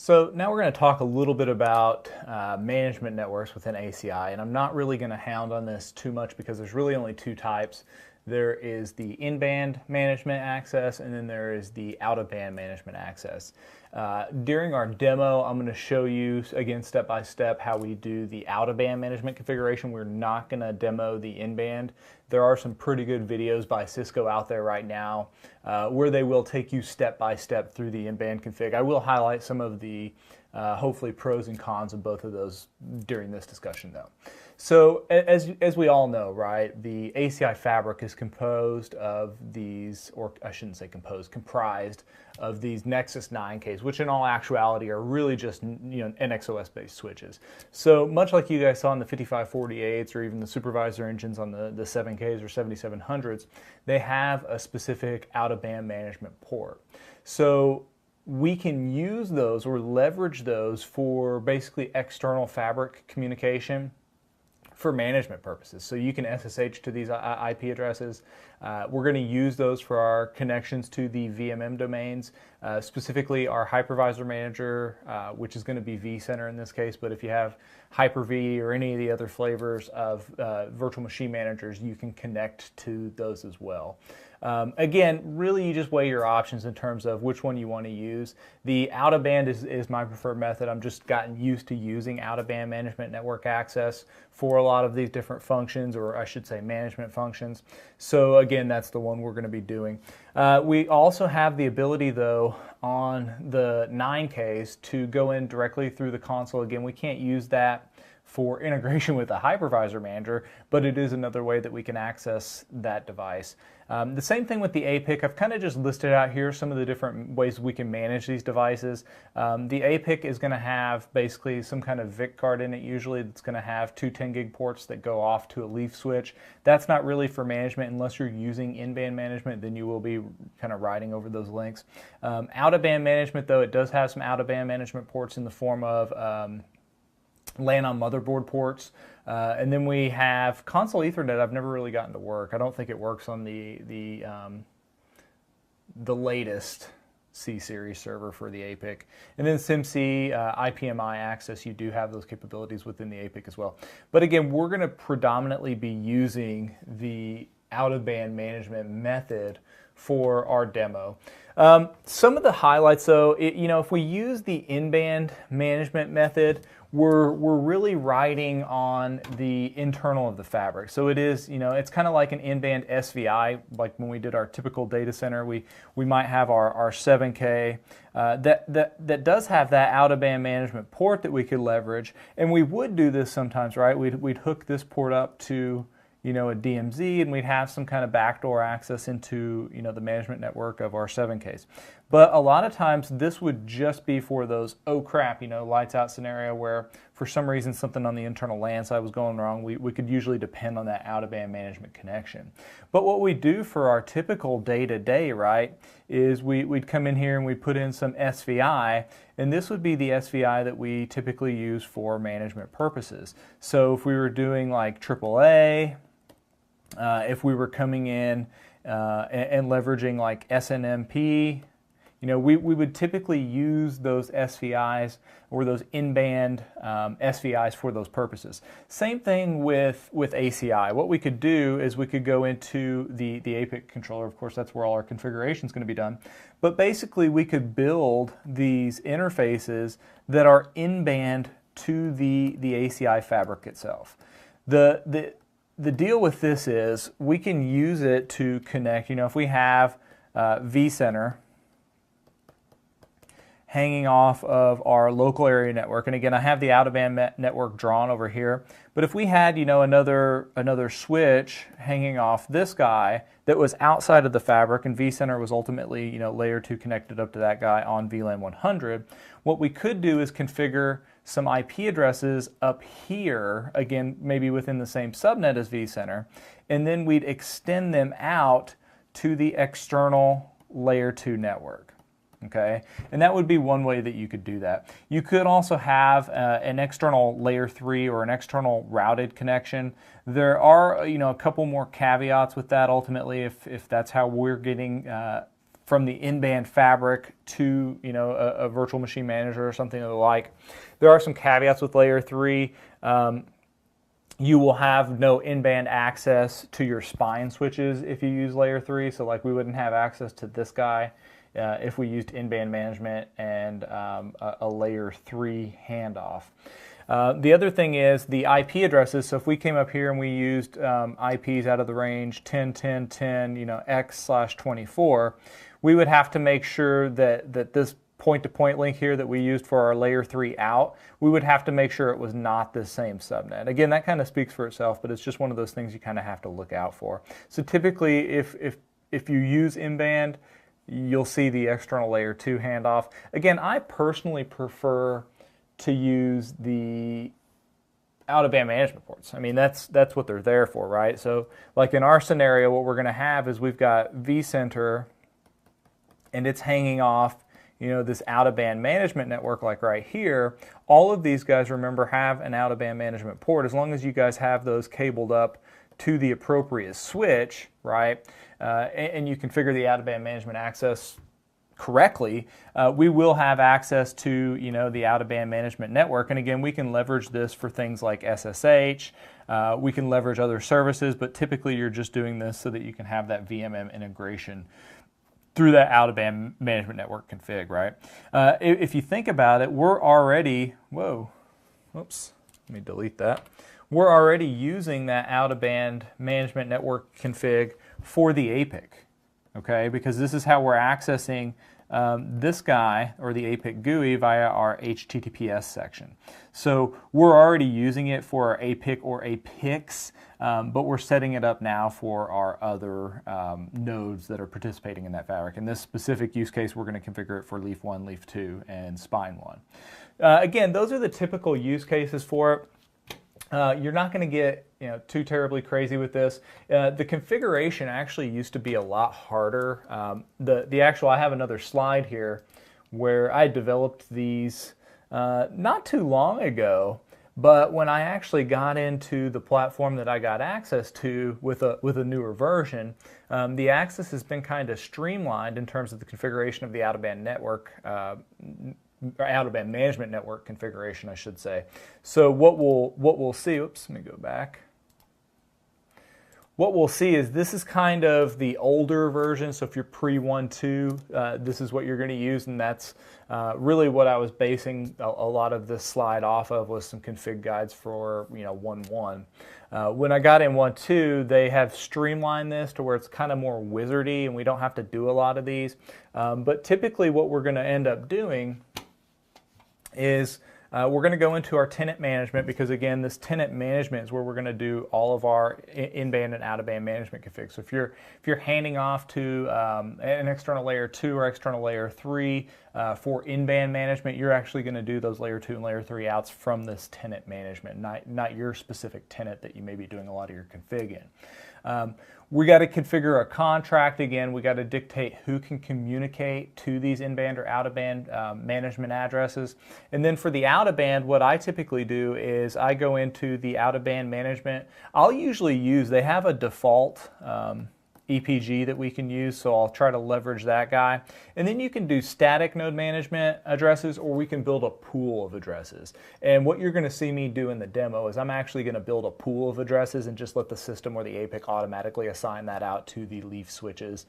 So now we're going to talk a little bit about management networks within ACI, and I'm not really going to hound on this too much because there's really only two types. There is the in-band management access, and then there is the out-of-band management access. During our demo, I'm going to show you, again, step by step, how we do the out-of-band management configuration. We're not going to demo the in-band. There are some pretty good videos by Cisco out there right now where they will take you step by step through the in-band config. I will highlight some of the hopefully pros and cons of both of those during this discussion though. So as we all know, right, the ACI fabric is composed of these, or I shouldn't say composed, comprised of these Nexus 9Ks, which in all actuality are really just NXOS based switches. So much like you guys saw in the 5548s or even the supervisor engines on the 7Ks or 7700s, they have a specific out-of-band management port. So we can use those or leverage those for basically external fabric communication for management purposes. So you can SSH to these IP addresses. We're going to use those for our connections to the VMM domains, specifically our hypervisor manager, which is going to be vCenter in this case, but if you have Hyper-V or any of the other flavors of virtual machine managers, you can connect to those as well. Again, really you just weigh your options in terms of which one you want to use. The out-of-band is my preferred method. I'm just gotten used to using out-of-band management network access for a lot of these different functions, or I should say management functions. So again, that's the one we're going to be doing. We also have the ability though on the 9Ks to go in directly through the console. Again, we can't use that for integration with a hypervisor manager, but it is another way that we can access that device. The same thing with the APIC. I've kind of just listed out here some of the different ways we can manage these devices. The APIC is going to have basically some kind of VIC card in it usually that's going to have two 10 gig ports that go off to a leaf switch. That's not really for management unless you're using in-band management, then you will be kind of riding over those links. Out-of-band management though, it does have some out-of-band management ports in the form of LAN on motherboard ports, and then we have console Ethernet. I've never really gotten to work. I don't think it works on the latest C-series server for the APIC. And then SIMC, IPMI access, you do have those capabilities within the APIC as well. But again, we're going to predominantly be using the out-of-band management method for our demo. Some of the highlights though, if we use the in-band management method, we're really riding on the internal of the fabric. So it is, it's kind of like an in-band SVI, like when we did our typical data center, we might have our 7K that does have that out-of-band management port that we could leverage, and we would do this sometimes, right? We'd hook this port up to a DMZ, and we'd have some kind of backdoor access into the management network of our 7Ks. But a lot of times this would just be for those oh crap, lights out scenario where for some reason something on the internal LAN side was going wrong. We could usually depend on that out-of-band management connection. But what we do for our typical day-to-day, right, is we'd come in here and we'd put in some SVI, and this would be the SVI that we typically use for management purposes. So if we were doing like AAA, if we were coming in and leveraging like SNMP, we would typically use those SVIs or those in-band SVIs for those purposes. Same thing with ACI. What we could do is we could go into the APIC controller. Of course, that's where all our configuration is going to be done. But basically, we could build these interfaces that are in-band to the ACI fabric itself. The deal with this is we can use it to connect, if we have vCenter hanging off of our local area network, and again, I have the out-of-band network drawn over here, but if we had, another switch hanging off this guy that was outside of the fabric, and vCenter was ultimately, layer 2 connected up to that guy on VLAN 100, what we could do is configure some IP addresses up here, again, maybe within the same subnet as vCenter, and then we'd extend them out to the external layer 2 network. Okay, and that would be one way that you could do that. You could also have an external layer 3 or an external routed connection. There are, a couple more caveats with that ultimately if that's how we're getting from the in-band fabric to, you know, a virtual machine manager or something of the like. There are some caveats with layer 3. You will have no in-band access to your spine switches if you use layer 3. So like we wouldn't have access to this guy if we used in-band management and a layer 3 handoff. The other thing is the IP addresses. So if we came up here and we used IPs out of the range 10, 10, 10, you know, X/24, we would have to make sure that this point-to-point link here that we used for our layer 3 out, we would have to make sure it was not the same subnet. Again, that kind of speaks for itself, but it's just one of those things you kind of have to look out for. So typically, if you use in-band, you'll see the external layer 2 handoff. Again, I personally prefer to use the out-of-band management ports. I mean, that's what they're there for, right? So like in our scenario, what we're going to have is we've got vCenter, and it's hanging off, you know, this out-of-band management network like right here. All of these guys, remember, have an out-of-band management port. As long as you guys have those cabled up to the appropriate switch, right, and you configure the out-of-band management access correctly, we will have access to, you know, the out-of-band management network. And again, we can leverage this for things like SSH. We can leverage other services, but typically you're just doing this so that you can have that VMM integration through that out-of-band management network config, right? If you think about it, we're already, whoops, let me delete that. We're already using that out-of-band management network config for the APIC, okay? Because this is how we're accessing this guy, or the APIC GUI, via our HTTPS section. So we're already using it for our APIC or APICs, but we're setting it up now for our other nodes that are participating in that fabric. In this specific use case, we're going to configure it for leaf 1, leaf 2, and spine 1. Again, those are the typical use cases for it. You're not going to get, you know, too terribly crazy with this. The configuration actually used to be a lot harder. I have another slide here where I developed these not too long ago, but when I actually got into the platform that I got access to with a newer version, the access has been kind of streamlined in terms of the configuration of the out-of-band network. Out-of-band management network configuration, I should say. So what we'll see, oops, let me go back. What we'll see is this is kind of the older version. So if you're pre-1.2, this is what you're going to use, and that's really what I was basing a lot of this slide off of, was some config guides for, you know, 1.1. When I got in 1.2, they have streamlined this to where it's kind of more wizardy, and we don't have to do a lot of these. But typically, what we're going to end up doing is we're going to go into our tenant management, because again, this tenant management is where we're going to do all of our in-band and out-of-band management configs. So if you're handing off to an external layer 2 or external layer 3 for in-band management, you're actually going to do those layer 2 and layer 3 outs from this tenant management, not your specific tenant that you may be doing a lot of your config in. We got to configure a contract. Again, we got to dictate who can communicate to these in-band or out-of-band management addresses. And then for the out-of-band, what I typically do is I go into the out-of-band management. I'll usually use, they have a default EPG that we can use, so I'll try to leverage that guy. And then you can do static node management addresses, or we can build a pool of addresses. And what you're going to see me do in the demo is I'm actually going to build a pool of addresses and just let the system or the APIC automatically assign that out to the leaf switches.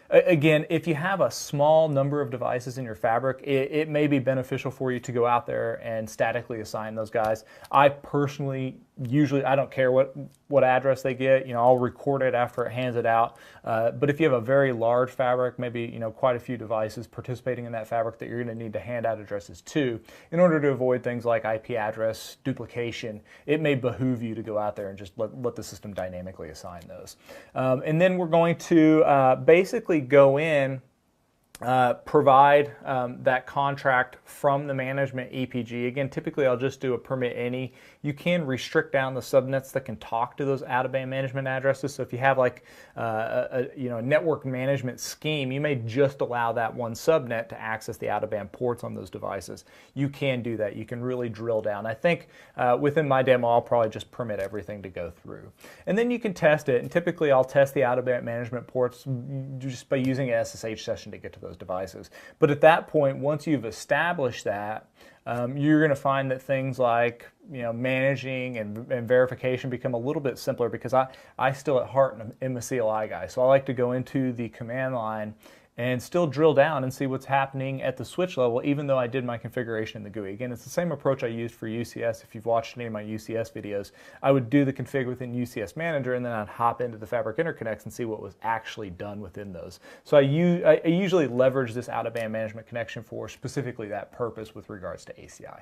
Again, if you have a small number of devices in your fabric, it may be beneficial for you to go out there and statically assign those guys. I personally, usually, I don't care what address they get. You know, I'll record it after it hands it out. But if you have a very large fabric, maybe, you know, quite a few devices participating in that fabric that you're going to need to hand out addresses to, in order to avoid things like IP address duplication, it may behoove you to go out there and just let the system dynamically assign those. And then we're going to basically go in provide that contract from the management EPG. Again, typically I'll just do a permit any. You can restrict down the subnets that can talk to those out-of-band management addresses. So if you have like a network management scheme, you may just allow that one subnet to access the out-of-band ports on those devices. You can do that. You can really drill down. I think within my demo, I'll probably just permit everything to go through. And then you can test it. And typically I'll test the out-of-band management ports just by using an SSH session to get to those devices. But at that point, once you've established that, you're going to find that things like managing and verification become a little bit simpler, because I still at heart am a CLI guy. So I like to go into the command line and still drill down and see what's happening at the switch level, even though I did my configuration in the GUI. Again, it's the same approach I used for UCS. If you've watched any of my UCS videos, I would do the config within UCS Manager, and then I'd hop into the Fabric Interconnects and see what was actually done within those. So I usually leverage this out-of-band management connection for specifically that purpose with regards to ACI.